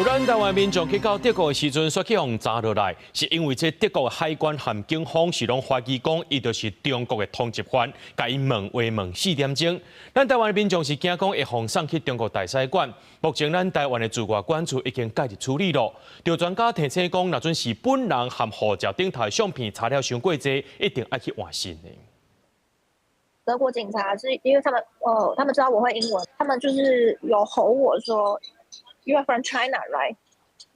有咱台湾民众去到德国的时阵，煞去互查落来，是因为这德国的海关和警方是拢怀疑讲，伊就是中国的通缉犯，甲伊问4点钟。咱台湾的民众是惊讲会互送去中国大使馆。目前咱台湾的驻外管处已经介入处理了。有专家提醒讲，若准是本人和护照顶头的相片查了伤过济，一定要去换新的。德国警察是因为他们知道我会英文，他们就是有吼我说 "You are from China, right?"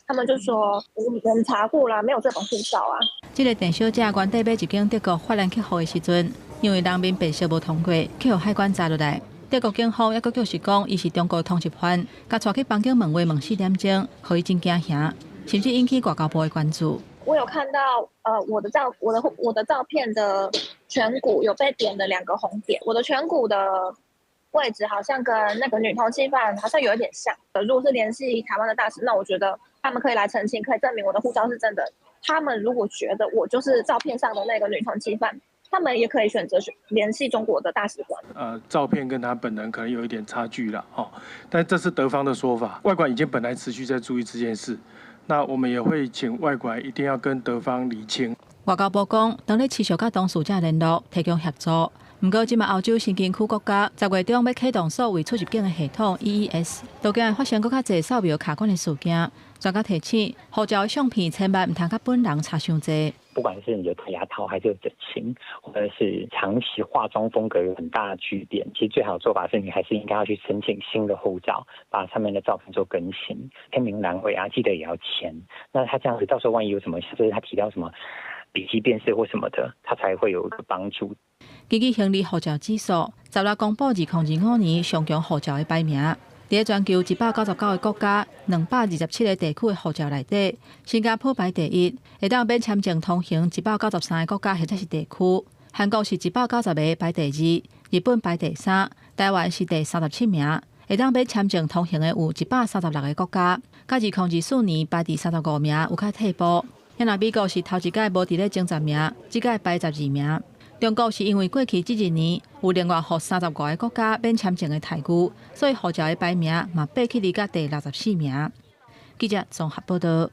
他们就说我们查过了，没有这种护照啊。这个陈小姐原底要入境德国法兰克福的时阵，因为人民辨识无通过，去互海关查落来。德国警方还佫表示讲，伊是中国通缉犯，甲带去房间问4点钟，互伊真惊吓，甚至引起外交部的关注。我有看到我的照片的颧骨有被点了2个红点，我的颧骨的位置好像跟那个女通缉犯好像有一点像。如果是联系台湾的大使，那我觉得他们可以来澄清，可以证明我的护照是真的。他们如果觉得我就是照片上的那个女通缉犯，他们也可以选择联系中国的大使馆。照片跟他本人可能有一点差距了哦，但这是德方的说法。外馆已经本来持续在注意这件事，那我们也会请外馆一定要跟德方厘清。外交部讲，当咧持续甲当事者联络，提供协助。不过，即卖欧洲先进区国家10月中要启动所谓出入境的系统 EES， 都惊会发生更较侪扫描卡关的事件。专家提醒，护照的相片千万唔通甲本人差伤侪。不管是你有戴牙套还是有整形，或者是长期化妆风格有很大的巨变，其实最好的做法是你还是应该要去申请新的护照，把上面的照片做更新，签名栏位啊，记得也要签。那他这样子，到时候万一有什么，就是他提到什么笔迹辨识或什么的，他才会有一个帮助。根据行李护照指数，10月公布2025年上强护照的排名。伫咧全球199个国家、227个地区的护照内底，新加坡排第1，会当免签证通行193个国家或者是地区。韩国是190个排第2，日本排第3，台湾是第37名。会当免签证通行的有136个国家，甲2024年排第35名，有较退步。因若美国是头一届无伫咧前10名，即届排12名。中国是因为过去这1年有另外互30多个国家免签证的待遇，所以护照的排名嘛爬起嚟到第64名。记者综合报道。